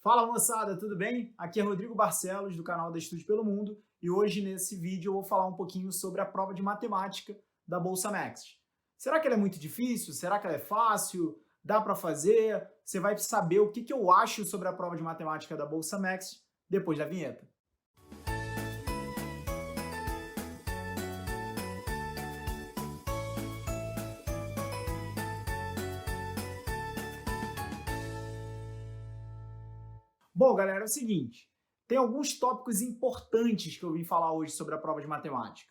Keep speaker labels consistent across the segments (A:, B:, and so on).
A: Fala moçada, tudo bem? Aqui é Rodrigo Barcelos do canal da Estude pelo Mundo e hoje nesse vídeo eu vou falar um pouquinho sobre a prova de matemática da Bolsa Next. Será que ela é muito difícil? Será que ela é fácil? Dá para fazer? Você vai saber o que eu acho sobre a prova de matemática da Bolsa Next depois da vinheta. Bom, galera, é o seguinte, tem alguns tópicos importantes que eu vim falar hoje sobre a prova de matemática.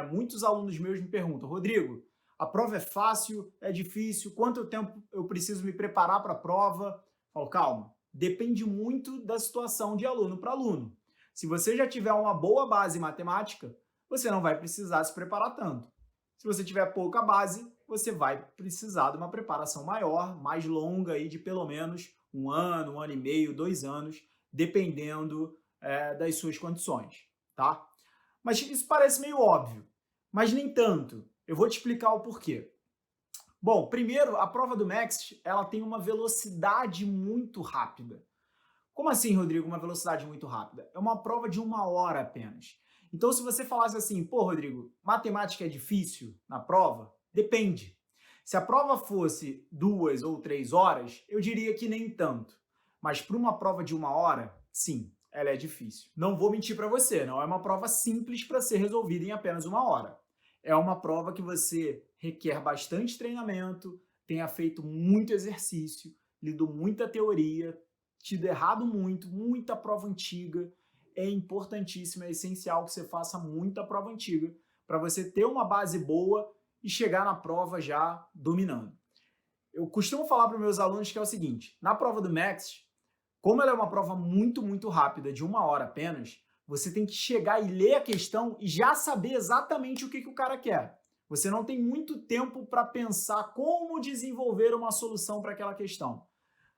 A: Muitos alunos meus me perguntam, Rodrigo, a prova é fácil, é difícil, quanto tempo eu preciso me preparar para a prova? Eu falo, calma, depende muito da situação de aluno para aluno. Se você já tiver uma boa base em matemática, você não vai precisar se preparar tanto. Se você tiver pouca base, você vai precisar de uma preparação maior, mais longa, aí, de pelo menos um ano e meio, 2 anos, dependendo das suas condições, tá? Mas isso parece meio óbvio, mas nem tanto. Eu vou te explicar o porquê. Bom, primeiro, a prova do Next, ela tem uma velocidade muito rápida. Como assim, Rodrigo, uma velocidade muito rápida? É uma prova de 1 hora apenas. Então, se você falasse assim, pô, Rodrigo, matemática é difícil na prova? Depende. Se a prova fosse 2 ou 3 horas, eu diria que nem tanto. Mas para uma prova de 1 hora, sim, ela é difícil. Não vou mentir para você, não é uma prova simples para ser resolvida em apenas 1 hora. É uma prova que você requer bastante treinamento, tenha feito muito exercício, lido muita teoria, tido errado muito, muita prova antiga. É importantíssimo, é essencial que você faça muita prova antiga para você ter uma base boa e chegar na prova já dominando. Eu costumo falar para os meus alunos que é o seguinte, na prova do Next, como ela é uma prova muito rápida, de 1 hora apenas, você tem que chegar e ler a questão e já saber exatamente o que o cara quer. Você não tem muito tempo para pensar como desenvolver uma solução para aquela questão.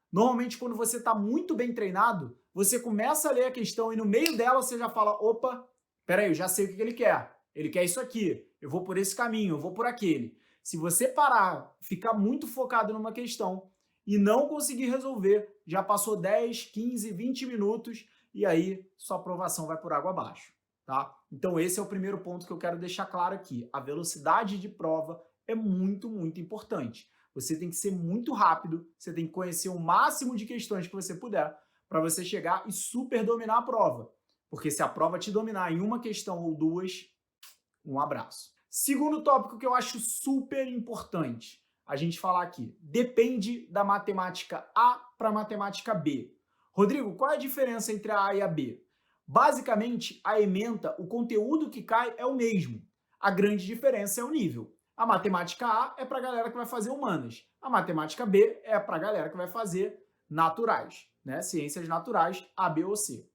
A: Normalmente, quando você está muito bem treinado, você começa a ler a questão e no meio dela você já fala, opa, peraí, eu já sei o que ele quer. Ele quer isso aqui, eu vou por esse caminho, eu vou por aquele. Se você parar, ficar muito focado numa questão e não conseguir resolver, já passou 10, 15, 20 minutos e aí sua aprovação vai por água abaixo. Tá? Então esse é o primeiro ponto que eu quero deixar claro aqui. A velocidade de prova é muito importante. Você tem que ser muito rápido, você tem que conhecer o máximo de questões que você puder para você chegar e super dominar a prova. Porque se a prova te dominar em uma questão ou duas, um abraço. Segundo tópico que eu acho super importante a gente falar aqui. Depende da matemática A para a matemática B. Rodrigo, qual é a diferença entre a A e a B? Basicamente, a ementa, o conteúdo que cai é o mesmo. A grande diferença é o nível. A matemática A é para a galera que vai fazer humanas. A matemática B é para a galera que vai fazer naturais, ciências naturais, A, B ou C.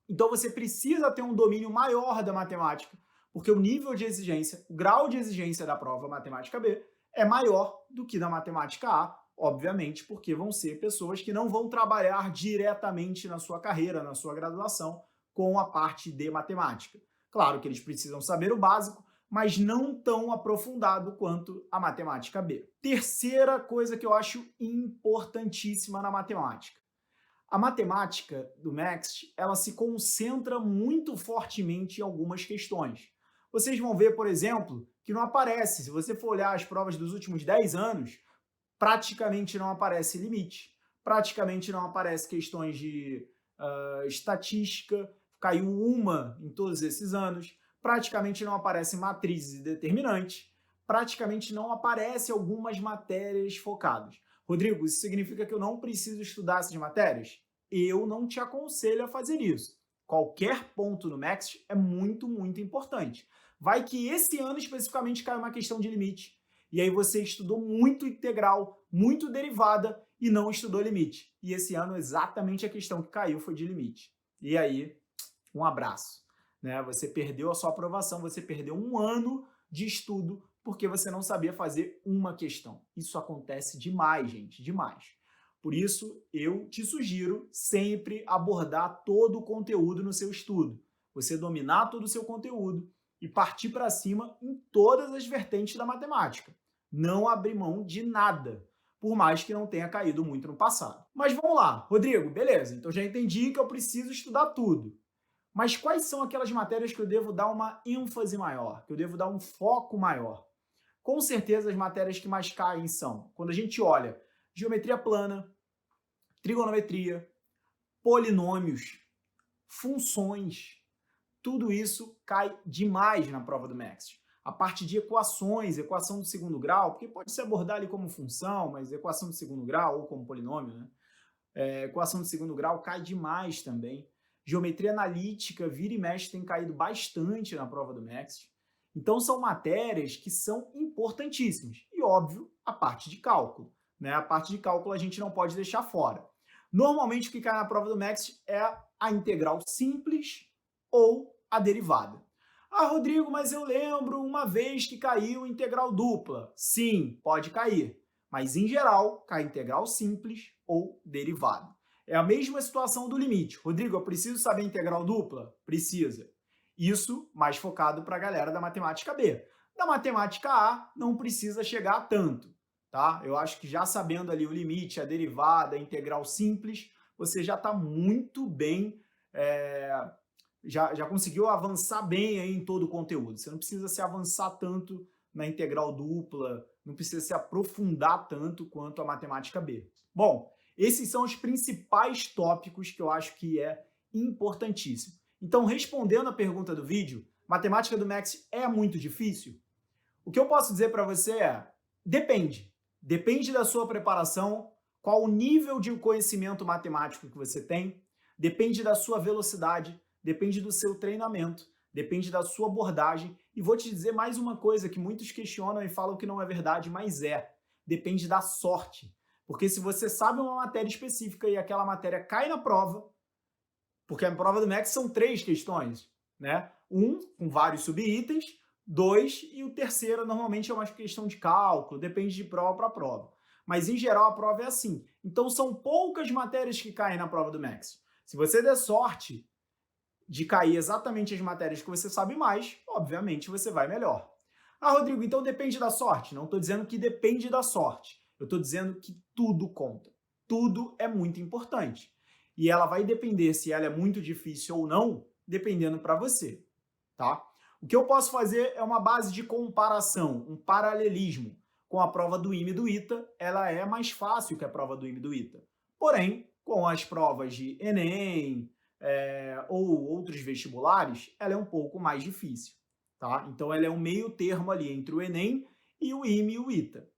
A: Então você precisa ter um domínio maior da matemática, porque o nível de exigência, o grau de exigência da prova matemática B é maior do que da matemática A, obviamente, porque vão ser pessoas que não vão trabalhar diretamente na sua carreira, na sua graduação, com a parte de matemática. Claro que eles precisam saber o básico, mas não tão aprofundado quanto a matemática B. Terceira coisa que eu acho importantíssima na matemática. A matemática do Next, ela se concentra muito fortemente em algumas questões. Vocês vão ver, por exemplo, que não aparece, se você for olhar as provas dos últimos 10 anos, praticamente não aparece limite, praticamente não aparece questões de estatística, caiu uma em todos esses anos, praticamente não aparece matrizes e determinantes, praticamente não aparece algumas matérias focadas. Rodrigo, isso significa que eu não preciso estudar essas matérias? Eu não te aconselho a fazer isso. Qualquer ponto no Next é muito importante. Vai que esse ano especificamente cai uma questão de limite, e aí você estudou muito integral, muito derivada e não estudou limite. E esse ano exatamente a questão que caiu foi de limite. E aí, um abraço. Você perdeu a sua aprovação, você perdeu 1 ano de estudo porque você não sabia fazer uma questão. Isso acontece demais, gente, demais. Por isso, eu te sugiro sempre abordar todo o conteúdo no seu estudo. Você dominar todo o seu conteúdo e partir para cima em todas as vertentes da matemática. Não abrir mão de nada. por mais que não tenha caído muito no passado. Mas vamos lá, Rodrigo, beleza, então já entendi que eu preciso estudar tudo. Mas quais são aquelas matérias que eu devo dar uma ênfase maior, que eu devo dar um foco maior? Com certeza as matérias que mais caem são, quando a gente olha geometria plana, trigonometria, polinômios, funções, tudo isso cai demais na prova do Max. A parte de equações, equação do segundo grau, porque pode se abordar ali como função, mas equação do segundo grau ou como polinômio, né? Equação do segundo grau cai demais também. Geometria analítica, vira e mexe, tem caído bastante na prova do Max. Então são matérias que são importantíssimas. E óbvio, a parte de cálculo, né? A parte de cálculo a gente não pode deixar fora. Normalmente o que cai na prova do Max é a integral simples ou a derivada. Ah, Rodrigo, mas eu lembro uma vez que caiu integral dupla. Sim, pode cair, mas em geral cai integral simples ou derivada. É a mesma situação do limite. Rodrigo, eu preciso saber integral dupla? Precisa. Isso mais focado para a galera da matemática B. Da matemática A não precisa chegar a tanto, tá? Eu acho que já sabendo ali o limite, a derivada, a integral simples, você já está muito bem, já conseguiu avançar bem aí em todo o conteúdo. Você não precisa se avançar tanto na integral dupla, não precisa se aprofundar tanto quanto a matemática B. Bom, esses são os principais tópicos que eu acho que é importantíssimo. Então, respondendo a pergunta do vídeo, matemática do Max é muito difícil? O que eu posso dizer para você é, depende. Depende da sua preparação, qual o nível de conhecimento matemático que você tem, depende da sua velocidade, depende do seu treinamento, depende da sua abordagem. E vou te dizer mais uma coisa que muitos questionam e falam que não é verdade, mas depende da sorte. Porque se você sabe uma matéria específica e aquela matéria cai na prova, porque a prova do Max são 3 questões, né? Com vários subitens, 2 e o terceiro normalmente é uma questão de cálculo, depende de prova para prova. Mas em geral a prova é assim. Então são poucas matérias que caem na prova do Max. Se você der sorte de cair exatamente as matérias que você sabe mais, obviamente você vai melhor. Ah, Rodrigo, então depende da sorte? Não estou dizendo que depende da sorte. Eu estou dizendo que tudo conta. Tudo é muito importante. E ela vai depender se ela é muito difícil ou não, dependendo para você, tá? O que eu posso fazer é uma base de comparação, um paralelismo com a prova do IME e do ITA. Ela é mais fácil que a prova do IME e do ITA. Porém, com as provas de Enem ou outros vestibulares, ela é um pouco mais difícil, tá? Então ela é um meio termo ali entre o Enem e o IME e o ITA.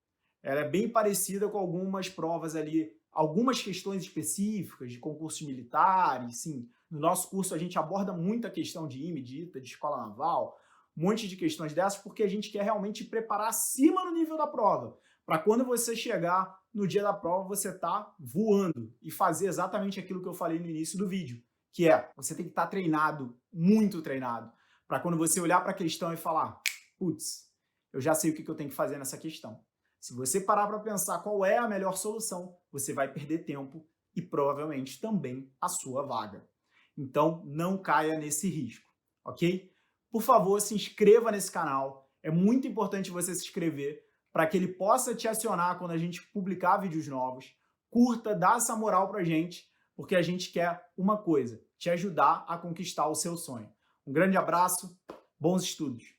A: Ela é bem parecida com algumas provas ali, algumas questões específicas de concursos militares, sim. No nosso curso a gente aborda muita questão de IME, de ITA, de escola naval, um monte de questões dessas, porque a gente quer realmente preparar acima do nível da prova, para quando você chegar no dia da prova, você tá voando e fazer exatamente aquilo que eu falei no início do vídeo, que é, você tem que estar treinado, muito treinado, para quando você olhar para a questão e falar, putz, eu já sei o que eu tenho que fazer nessa questão. Se você parar para pensar qual é a melhor solução, você vai perder tempo e provavelmente também a sua vaga. Então, não caia nesse risco, ok? Por favor, se inscreva nesse canal. É muito importante você se inscrever para que ele possa te acionar quando a gente publicar vídeos novos. Curta, dá essa moral para a gente, porque a gente quer uma coisa, te ajudar a conquistar o seu sonho. Um grande abraço, bons estudos!